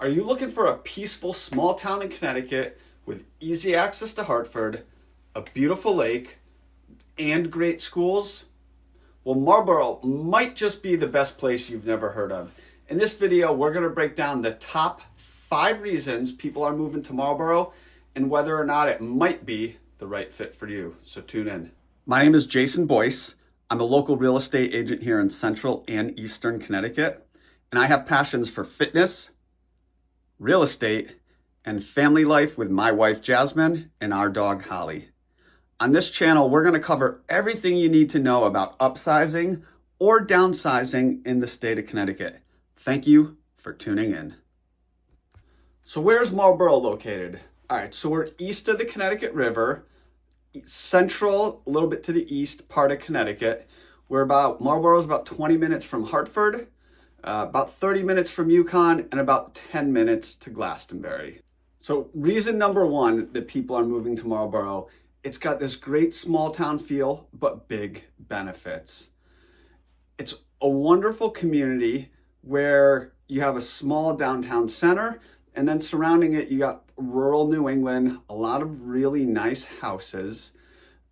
Are you looking for a peaceful small town in Connecticut with easy access to Hartford, a beautiful lake, and great schools? Well, Marlborough might just be the best place you've never heard of. In this video, we're going to break down the top 5 reasons people are moving to Marlborough and whether or not it might be the right fit for you. So tune in. My name is Jason Boyce. I'm a local real estate agent here in Central and Eastern Connecticut, and I have passions for fitness, real estate, and family life with my wife Jasmine and our dog Holly. On this channel, we're going to cover everything you need to know about upsizing or downsizing in the state of Connecticut. Thank you for tuning in. So where's Marlborough located? All right, so we're east of the Connecticut River, central, a little bit to the east part of Connecticut. Marlborough is about 20 minutes from Hartford, about 30 minutes from Yukon, and about 10 minutes to Glastonbury. So reason number 1 that people are moving to Marlborough, it's got this great small town feel, but big benefits. It's a wonderful community where you have a small downtown center, and then surrounding it, you got rural New England, a lot of really nice houses.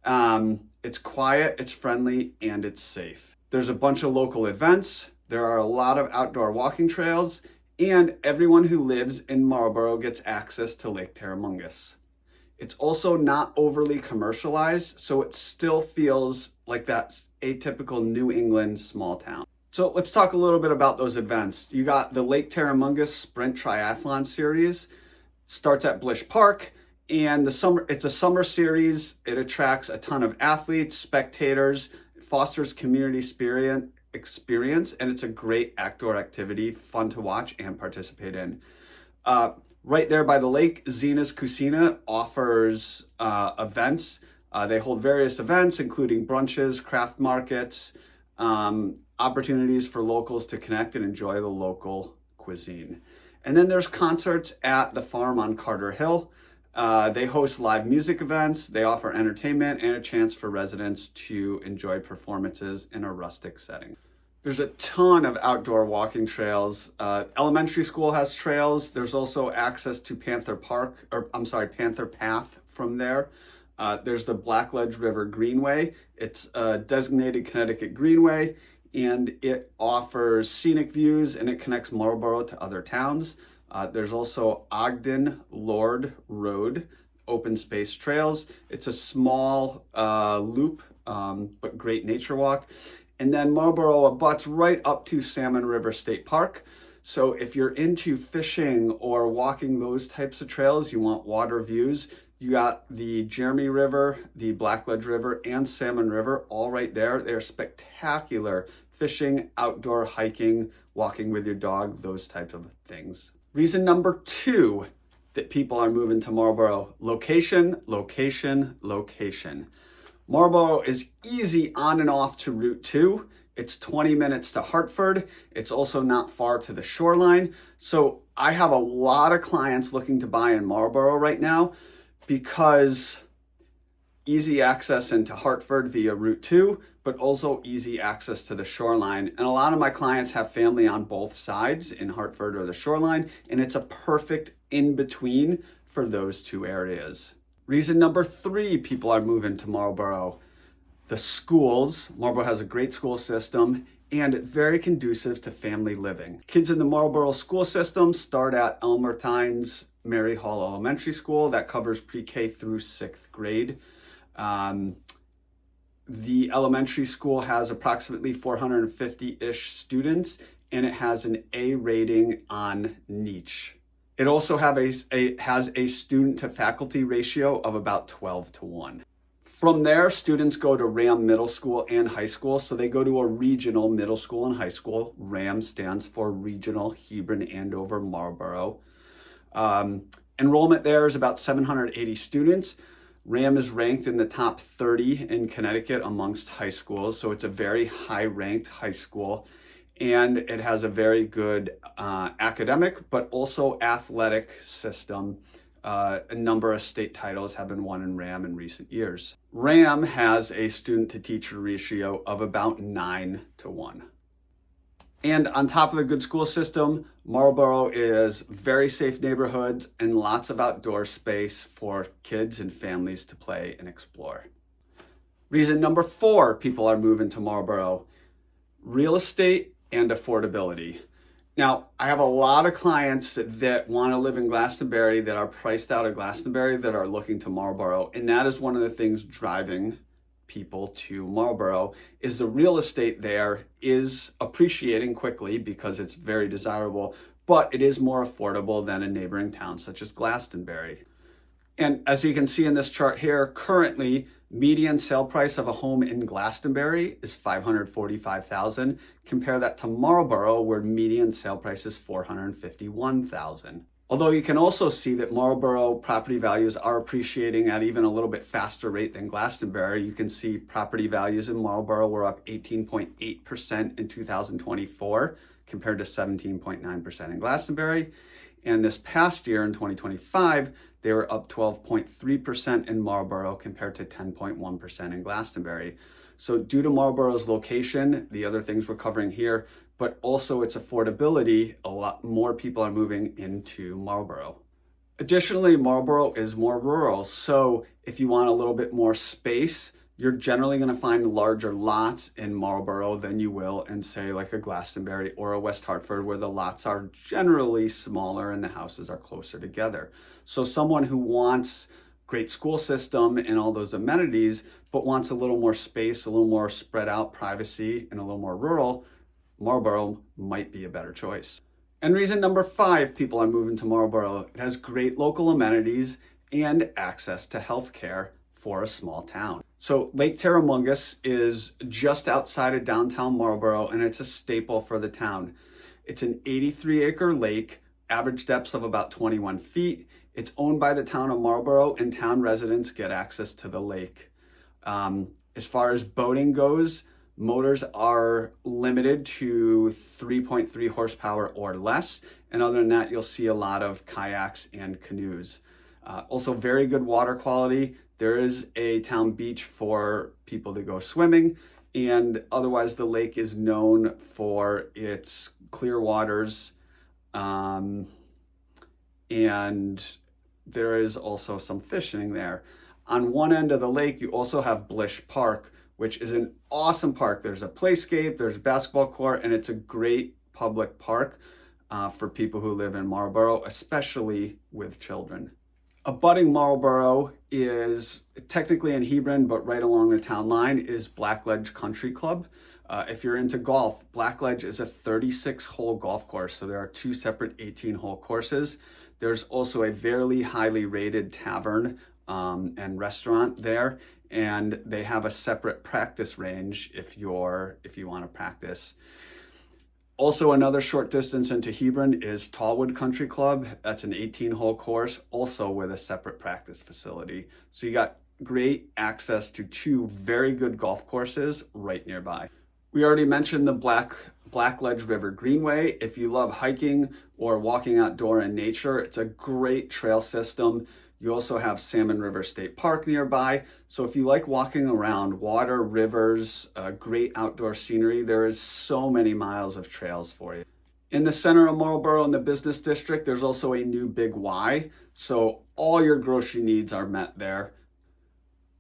It's quiet, it's friendly, and it's safe. There's a bunch of local events. There are a lot of outdoor walking trails, and everyone who lives in Marlborough gets access to Lake Terramuggus. It's also not overly commercialized, so it still feels like that atypical New England small town. So let's talk a little bit about those events. You got the Lake Terramuggus Sprint Triathlon Series. Starts at Blish Park, and it's a summer series. It attracts a ton of athletes, spectators, it fosters community experience, and it's a great outdoor activity, fun to watch and participate in. Right there by the lake, Thienes Cucina offers events. They hold various events, including brunches, craft markets, opportunities for locals to connect and enjoy the local cuisine. And then there's concerts at the farm on Carter Hill. They host live music events. They offer entertainment and a chance for residents to enjoy performances in a rustic setting. There's a ton of outdoor walking trails. Elementary school has trails. There's also access to Panther Path from there. There's the Blackledge River Greenway. It's a designated Connecticut Greenway, and it offers scenic views, and it connects Marlborough to other towns. There's also Ogden Lord Road, open space trails. It's a small loop, but great nature walk. And then Marlborough abuts right up to Salmon River State Park. So if you're into fishing or walking those types of trails, you want water views, you got the Jeremy River, the Blackledge River, and Salmon River all right there. They're spectacular fishing, outdoor hiking, walking with your dog, those types of things. Reason number 2 that people are moving to Marlborough: location, location, location. Marlborough is easy on and off to Route 2. It's 20 minutes to Hartford. It's also not far to the shoreline. So I have a lot of clients looking to buy in Marlborough right now because easy access into Hartford via Route 2, but also easy access to the shoreline. And a lot of my clients have family on both sides in Hartford or the shoreline, and it's a perfect in-between for those 2 areas. Reason number 3 people are moving to Marlborough: the schools. Marlborough has a great school system and very conducive to family living. Kids in the Marlborough school system start at Elmer Thienes Mary Hall Elementary School. That covers pre-K through 6th grade. The elementary school has approximately 450-ish students, and it has an A rating on niche. It also has a student to faculty ratio of about 12-1. From there, students go to RHAM middle school and high school. So they go to a regional middle school and high school. RHAM stands for Regional Hebron Andover Marlborough. Enrollment there is about 780 students. RHAM is ranked in the top 30 in Connecticut amongst high schools. So it's a very high ranked high school. And it has a very good academic, but also athletic system. A number of state titles have been won in RHAM in recent years. RHAM has a student to teacher ratio of about 9-1. And on top of the good school system, Marlborough is very safe neighborhoods and lots of outdoor space for kids and families to play and explore. Reason number 4 people are moving to Marlborough: real estate and affordability. Now, I have a lot of clients that want to live in Glastonbury, that are priced out of Glastonbury, that are looking to Marlborough. And that is one of the things driving people to Marlborough, is the real estate there is appreciating quickly because it's very desirable, but it is more affordable than a neighboring town such as Glastonbury. And as you can see in this chart here, currently median sale price of a home in Glastonbury is $545,000. Compare that to Marlborough, where median sale price is $451,000. Although you can also see that Marlborough property values are appreciating at even a little bit faster rate than Glastonbury. You can see property values in Marlborough were up 18.8% in 2024 compared to 17.9% in Glastonbury. And this past year in 2025, they were up 12.3% in Marlborough compared to 10.1% in Glastonbury. So due to Marlborough's location, the other things we're covering here, but also its affordability, a lot more people are moving into Marlborough. Additionally, Marlborough is more rural. So if you want a little bit more space, you're generally going to find larger lots in Marlborough than you will in, say, like a Glastonbury or a West Hartford, where the lots are generally smaller and the houses are closer together. So someone who wants great school system and all those amenities, but wants a little more space, a little more spread out privacy, and a little more rural, Marlborough might be a better choice. And reason number 5 people are moving to Marlborough: it has great local amenities and access to healthcare for a small town. So Lake Terramuggus is just outside of downtown Marlborough, and it's a staple for the town. It's an 83-acre lake, average depths of about 21 feet. It's owned by the town of Marlborough, and town residents get access to the lake. As far as boating goes, motors are limited to 3.3 horsepower or less. And other than that, you'll see a lot of kayaks and canoes. Also very good water quality. There is a town beach for people to go swimming, and otherwise the lake is known for its clear waters, and there is also some fishing there. On one end of the lake, you also have Blish Park, which is an awesome park. There's a playscape, there's a basketball court, and it's a great public park for people who live in Marlborough, especially with children. Abutting Marlborough is technically in Hebron, but right along the town line is Blackledge Country Club. If you're into golf, Blackledge is a 36-hole golf course, so there are 2 separate 18-hole courses. There's also a very highly rated tavern and restaurant there, and they have a separate practice range if you want to practice. Also, another short distance into Hebron is Tallwood Country Club. That's an 18-hole course, also with a separate practice facility. So you got great access to 2 very good golf courses right nearby. We already mentioned the Blackledge River Greenway. If you love hiking or walking outdoor in nature, it's a great trail system. You also have Salmon River State Park nearby. So if you like walking around water, rivers, great outdoor scenery, there is so many miles of trails for you. In the center of Marlborough in the business district, there's also a new Big Y. So all your grocery needs are met there.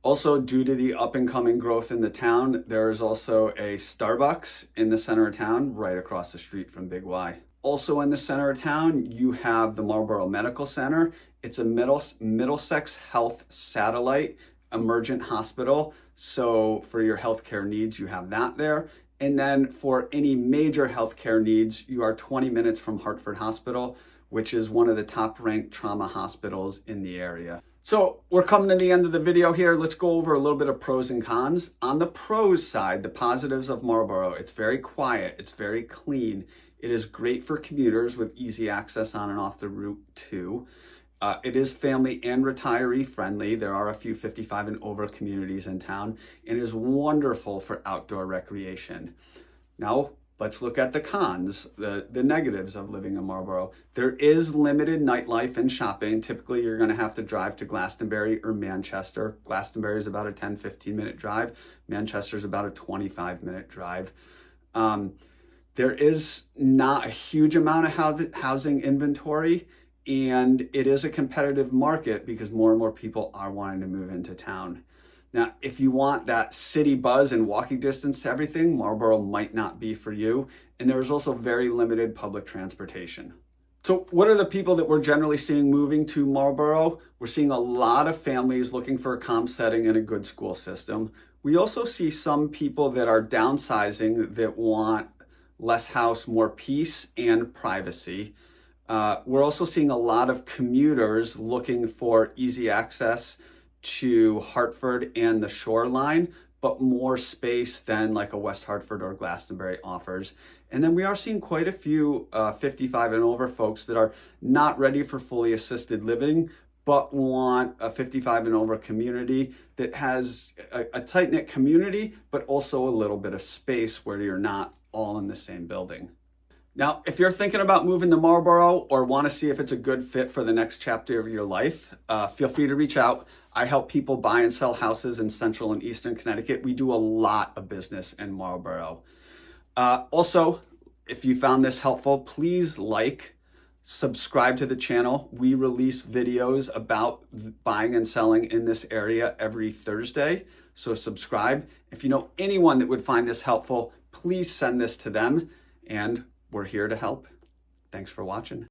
Also, due to the up and coming growth in the town, there is also a Starbucks in the center of town, right across the street from Big Y. Also in the center of town, you have the Marlborough Medical Center. It's a Middlesex Health satellite emergent hospital. So for your healthcare needs, you have that there. And then for any major healthcare needs, you are 20 minutes from Hartford Hospital, which is one of the top ranked trauma hospitals in the area. So we're coming to the end of the video here. Let's go over a little bit of pros and cons. On the pros side, the positives of Marlborough: it's very quiet, it's very clean. It is great for commuters with easy access on and off the Route 2. It is family and retiree friendly. There are a few 55 and over communities in town, and it is wonderful for outdoor recreation. Now, let's look at the cons, the negatives of living in Marlborough. There is limited nightlife and shopping. Typically, you're going to have to drive to Glastonbury or Manchester. Glastonbury is about a 10-15 minute drive. Manchester is about a 25-minute drive. There is not a huge amount of housing inventory, and it is a competitive market because more and more people are wanting to move into town. Now, if you want that city buzz and walking distance to everything, Marlborough might not be for you. And there is also very limited public transportation. So what are the people that we're generally seeing moving to Marlborough? We're seeing a lot of families looking for a calm setting and a good school system. We also see some people that are downsizing that want less house, more peace and privacy. We're also seeing a lot of commuters looking for easy access to Hartford and the shoreline, but more space than like a West Hartford or Glastonbury offers. And then we are seeing quite a few 55 and over folks that are not ready for fully assisted living, but want a 55 and over community that has a tight-knit community, but also a little bit of space where you're not all in the same building. Now, if you're thinking about moving to Marlborough or want to see if it's a good fit for the next chapter of your life, feel free to reach out. I help people buy and sell houses in central and eastern Connecticut. We do a lot of business in Marlborough. Also, if you found this helpful, please subscribe to the channel. We release videos about buying and selling in this area every Thursday, so subscribe. If you know anyone that would find this helpful, please send this to them, and we're here to help. Thanks for watching.